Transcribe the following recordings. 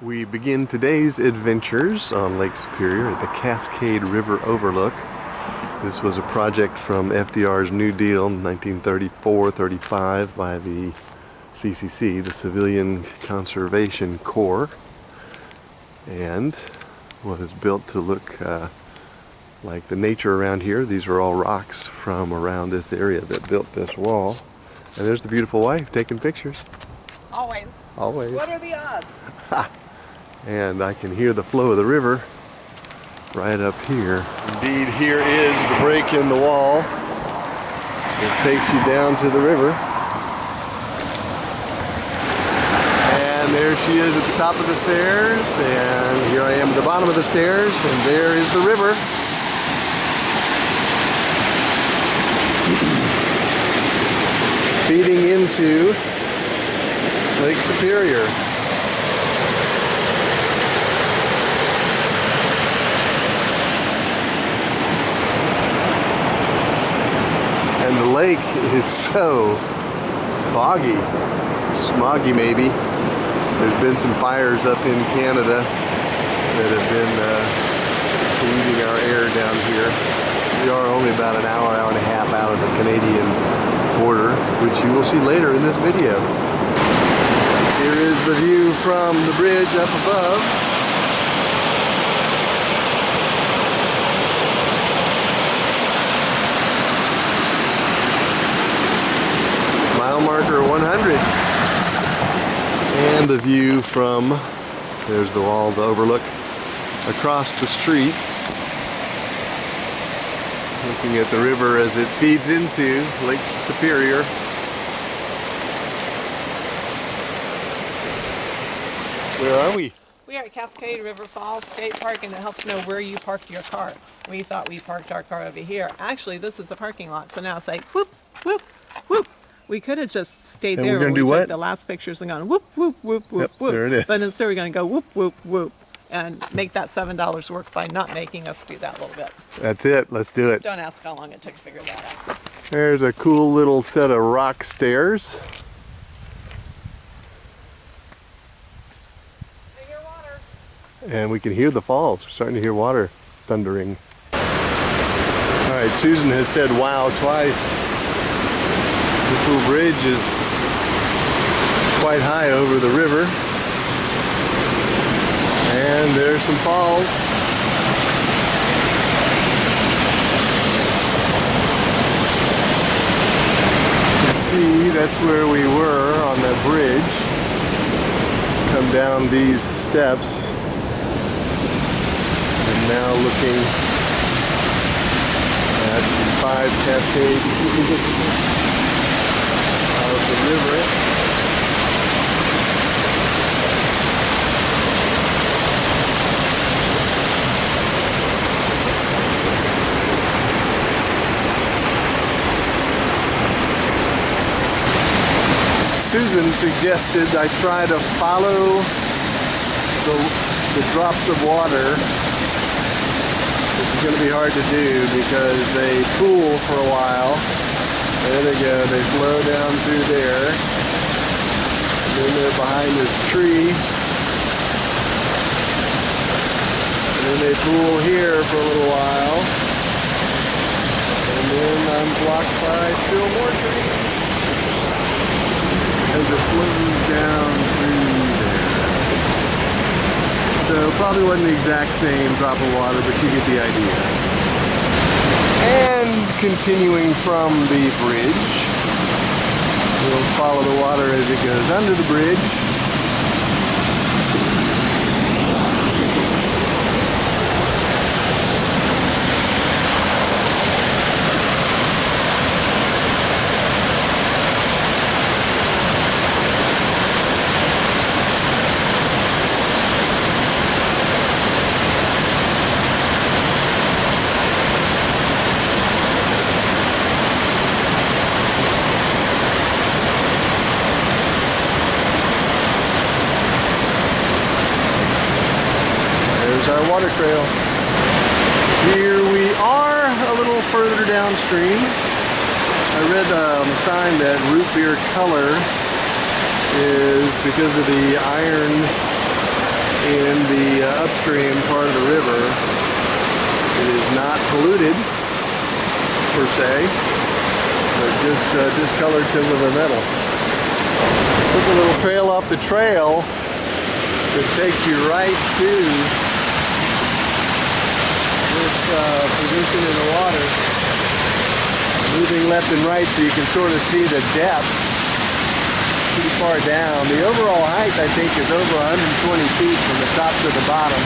We begin today's adventures on Lake Superior at the Cascade River Overlook. This was a project from FDR's New Deal in 1934-35 by the CCC, the Civilian Conservation Corps, and was built to look like the nature around here. These are all rocks from around this area that built this wall. And there's the beautiful wife taking pictures. Always. Always. What are the odds? And I can hear the flow of the river right up here. Indeed, here is the break in the wall. It takes you down to the river. And there she is at the top of the stairs, and here I am at the bottom of the stairs, and there is the river. Feeding into Lake Superior. And the lake is so foggy, smoggy maybe. There's been some fires up in Canada that have been polluting our air down here. We are only about an hour, hour and a half out of the Canadian border, which you will see later in this video. Here is the view from the bridge up above. Mile marker 100. And the view from, there's the wall, the overlook, across the street. Looking at the river as it feeds into Lake Superior. Where are we? We are at Cascade River Falls Skate Park, and it helps know where you parked your car. We thought we parked our car over here. Actually, this is a parking lot, so now it's like whoop, whoop, whoop. We could have just stayed And there we're gonna when do we what? took the last pictures and gone whoop, whoop, whoop, whoop, Yep, whoop. there it is. But instead we're going to go whoop, whoop, whoop, and make that $7 work by not making us do that a little bit. That's it. Let's do it. Don't ask how long it took to figure that out. There's a cool little set of rock stairs. I hear water. And we can hear the falls. We're starting to hear water thundering. All right, Susan has said wow twice. This little bridge is quite high over the river. And there's some falls. You can see that's where we were on that bridge. Come down these steps. And now looking at 5 Cascade out of the river. Susan suggested I try to follow the drops of water. This is going to be hard to do because they pool for a while. There they go, they flow down through there. And then they're behind this tree. And then they pool here for a little while. And then I'm blocked by still more trees as it flows down through there. So probably wasn't the exact same drop of water, but you get the idea. And continuing from the bridge, we'll follow the water as it goes under the bridge. Our water trail. Here we are a little further downstream. I read on the sign that root beer color is because of the iron estuarine part of the river. It is not polluted, per se, but just discolored because of the metal. Took a little trail off the trail that takes you right to this position in the water. Moving left and right so you can sort of see the depth pretty far down. The overall height, I think, is over 120 feet from the top to the bottom.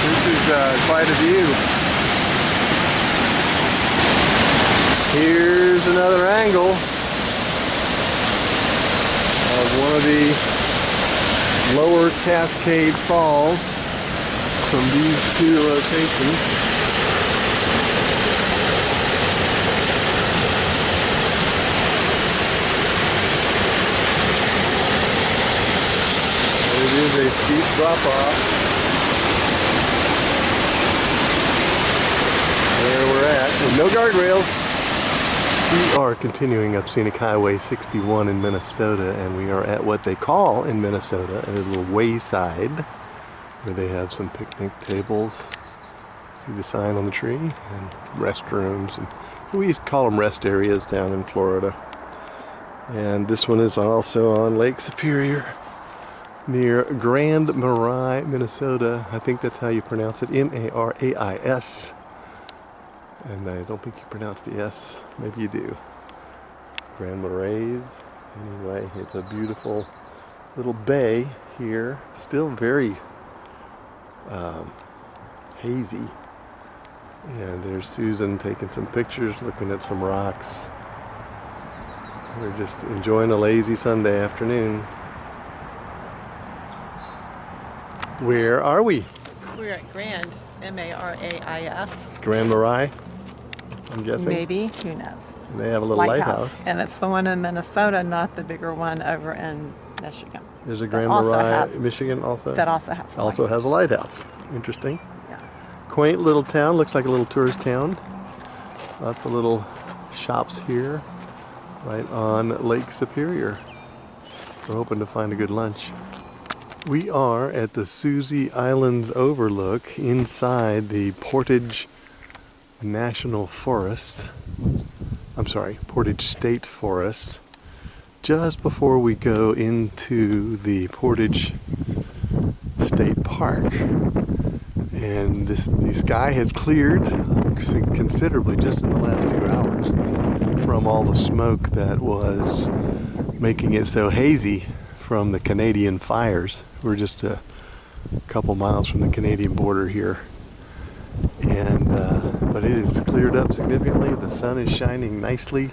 This is quite a view. Here's another angle of one of the lower Cascade falls from these two locations. It is a steep drop-off where we're at, with no guardrails. We are continuing up Scenic Highway 61 in Minnesota, and we are at what they call in Minnesota a little wayside where they have some picnic tables. See the sign on the tree? And restrooms. And so we used to call them rest areas down in Florida. And this one is also on Lake Superior, near Grand Marais, Minnesota. I think that's how you pronounce it, M-A-R-A-I-S. And I don't think you pronounce the S. Maybe you do. Grand Marais. Anyway, it's a beautiful little bay here. Still very hazy. And there's Susan taking some pictures, looking at some rocks. We're just enjoying a lazy Sunday afternoon. Where are we? We're at Grand, M-A-R-A-I-S. Grand Marais, I'm guessing? Maybe, who knows. And they have a little lighthouse. And it's the one in Minnesota, not the bigger one over in Michigan. There's a Grand Marais, Michigan also? That also has a also has a lighthouse. Interesting. Yes. Quaint little town, looks like a little tourist town. Lots of little shops here, right on Lake Superior. We're hoping to find a good lunch. We are at the Suzy Islands Overlook inside the Portage National Forest. I'm sorry, Portage State Forest. Just before we go into the Portage State Park. And the sky has cleared considerably just in the last few hours from all the smoke that was making it so hazy from the Canadian fires. We're just a couple miles from the Canadian border here, and but it is cleared up significantly. The sun is shining nicely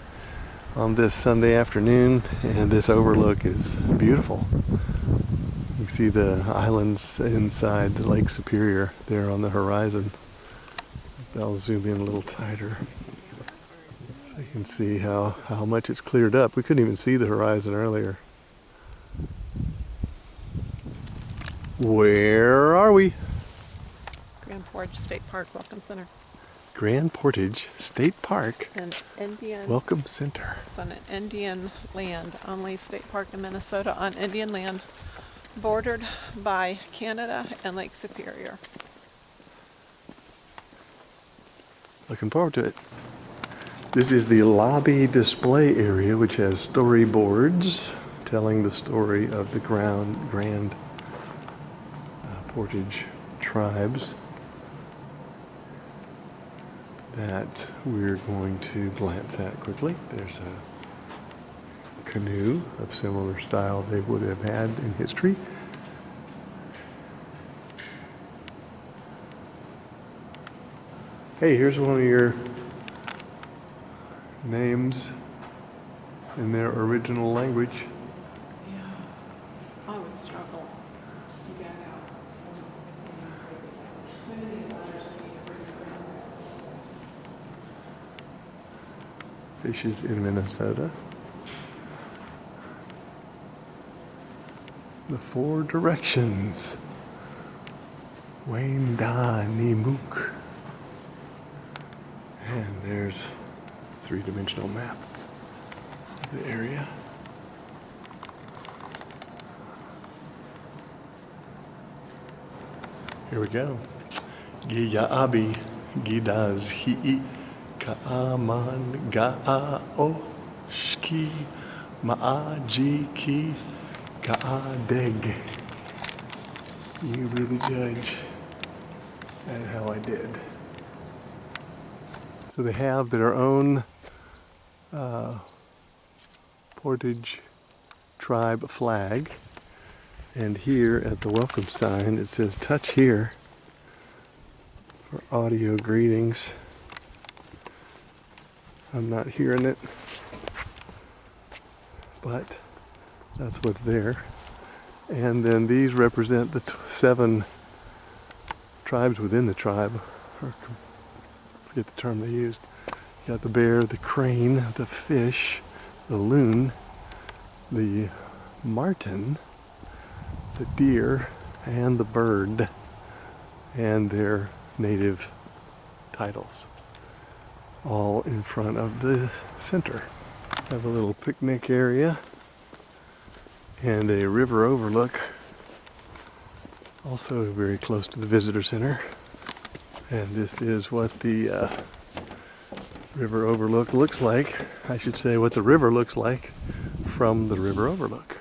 on this Sunday afternoon, and this overlook is beautiful. You can see the islands inside the Lake Superior there on the horizon. I'll zoom in a little tighter so you can see how much it's cleared up. We couldn't even see the horizon earlier. Where are we? Grand Portage State Park Welcome Center. Grand Portage State Park An Indian Welcome Center. It's on an Indian land, only state park in Minnesota on Indian land, bordered by Canada and Lake Superior. Looking forward to it. This is the lobby display area, which has storyboards telling the story of the Grand Portage tribes that we're going to glance at quickly. There's a canoe of similar style they would have had in history. Hey, here's one of your names in their original language. Yeah, I would struggle. Fishes in Minnesota. The four directions. Wayne Da Ni Mook. And there's a three-dimensional map of the area. Here we go. Giya abi gidaz hi kaaman ga'o shki ma'aji ki ka'adeg. You really judge at how I did. So they have their own Portage tribe flag, and here at the welcome sign it says touch here for audio greetings. I'm not hearing it, but that's what's there. And then these represent the 7 tribes within the tribe, or I forget the term they used. You got the bear, the crane, the fish, the loon, the marten, the deer, and the bird, and their native titles, all in front of the center. Have a little picnic area and a river overlook, also very close to the visitor center. And this is what the river overlook looks like. I should say what the river looks like from the river overlook.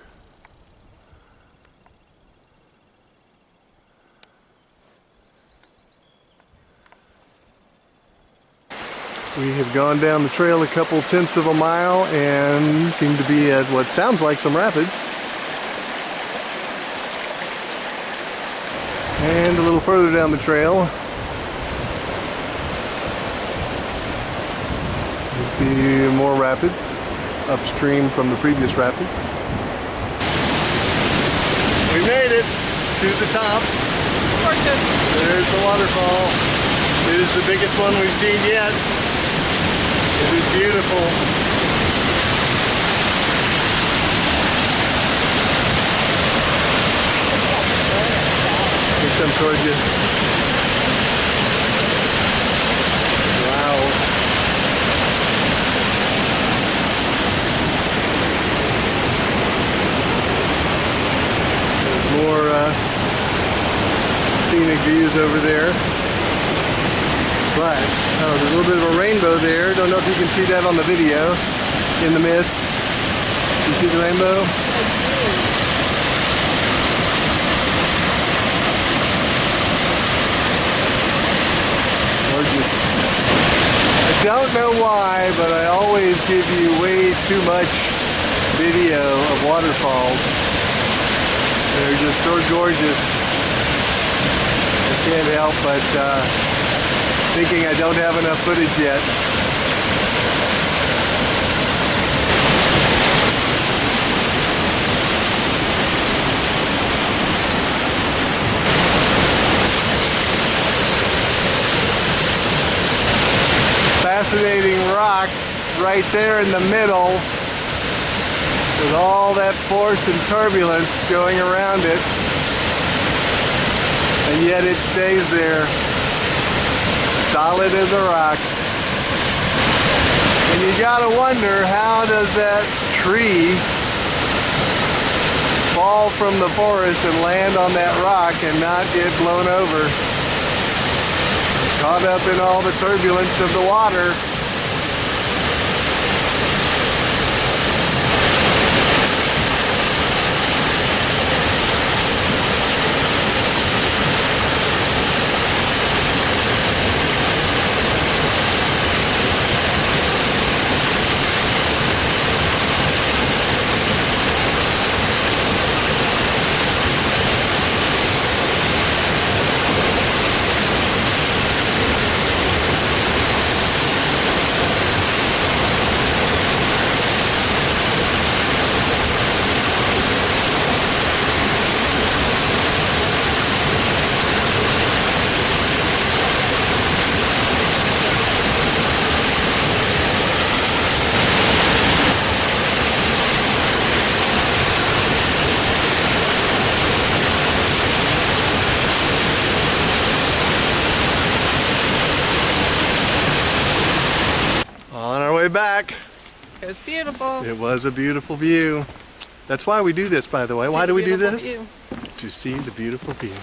We have gone down the trail a couple tenths of a mile and seem to be at what sounds like some rapids. And a little further down the trail, you see more rapids upstream from the previous rapids. We made it to the top. Gorgeous. There's the waterfall. It is the biggest one we've seen yet. It is beautiful. Here come towards you. Wow. There's more scenic views over there. But, oh, there's a little bit of a rainbow there. Don't know if you can see that on the video in the mist. You see the rainbow? Gorgeous. I don't know why, but I always give you way too much video of waterfalls. They're just so gorgeous. I can't help but thinking I don't have enough footage yet. Fascinating rock right there in the middle with all that force and turbulence going around it, and yet it stays there, solid as a rock. And you gotta wonder, how does that tree fall from the forest and land on that rock and not get blown over? Caught up in all the turbulence of the water. Back. It's beautiful. It was a beautiful view. That's why we do this, by the way. Why do we do this? to see the beautiful view.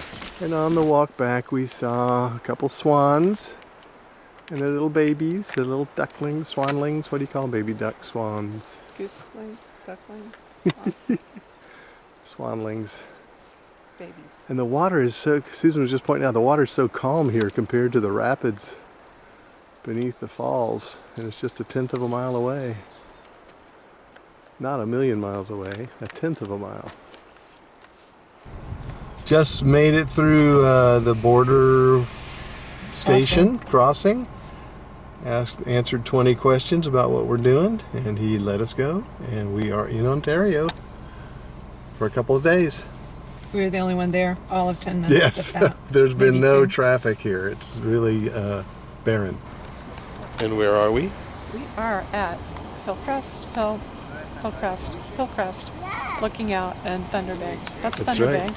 And on the walk back we saw a couple swans and their little babies, their little ducklings, swanlings. What do you call them? Baby duck swans? Gooseling, duckling, Swanlings. babies. And the water is so, Susan was just pointing out, the water is so calm here compared to the rapids beneath the falls. And it's just 1/10 of a mile away. Not a million miles away, 1/10 of a mile. Just made it through the border station crossing. Answered 20 questions about what we're doing, and he let us go. And we are in Ontario for a couple of days. We were the only one there, all of 10 minutes. Yes, about. there's been Maybe no 2. traffic here. It's really barren. And where are we? We are at Hillcrest, Hillcrest, looking out and Thunder Bay. That's Thunder right. Bay.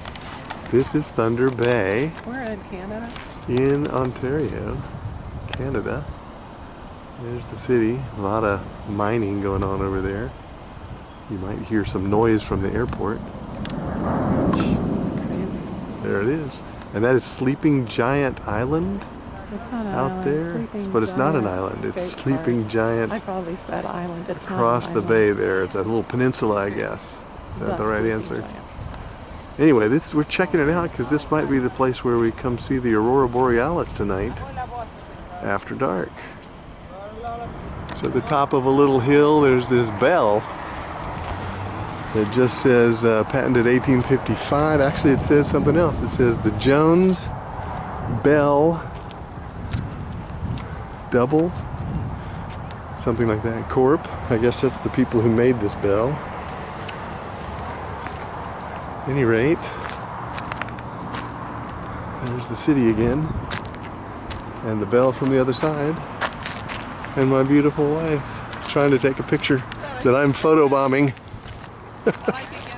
This is Thunder Bay We're in Canada. in Ontario, Canada. There's the city. A lot of mining going on over there. You might hear some noise from the airport. It's crazy. There it is. And that is Sleeping Giant Island It's not an out island. there. Sleeping But it's not an Giant island. It's Skate Sleeping Park. Giant I probably said island. It's across not an the island. bay there. It's a little peninsula, I guess. Is that the right Sleeping answer? Giant. Anyway, we're checking it out because this might be the place where we come see the Aurora Borealis tonight after dark. So at the top of a little hill, there's this bell that just says patented 1855. Actually, it says something else. It says the Jones Bell Double, something like that. Corp. I guess that's the people who made this bell. At any rate, there's the city again, and the bell from the other side, and my beautiful wife trying to take a picture that I'm photobombing. I like it.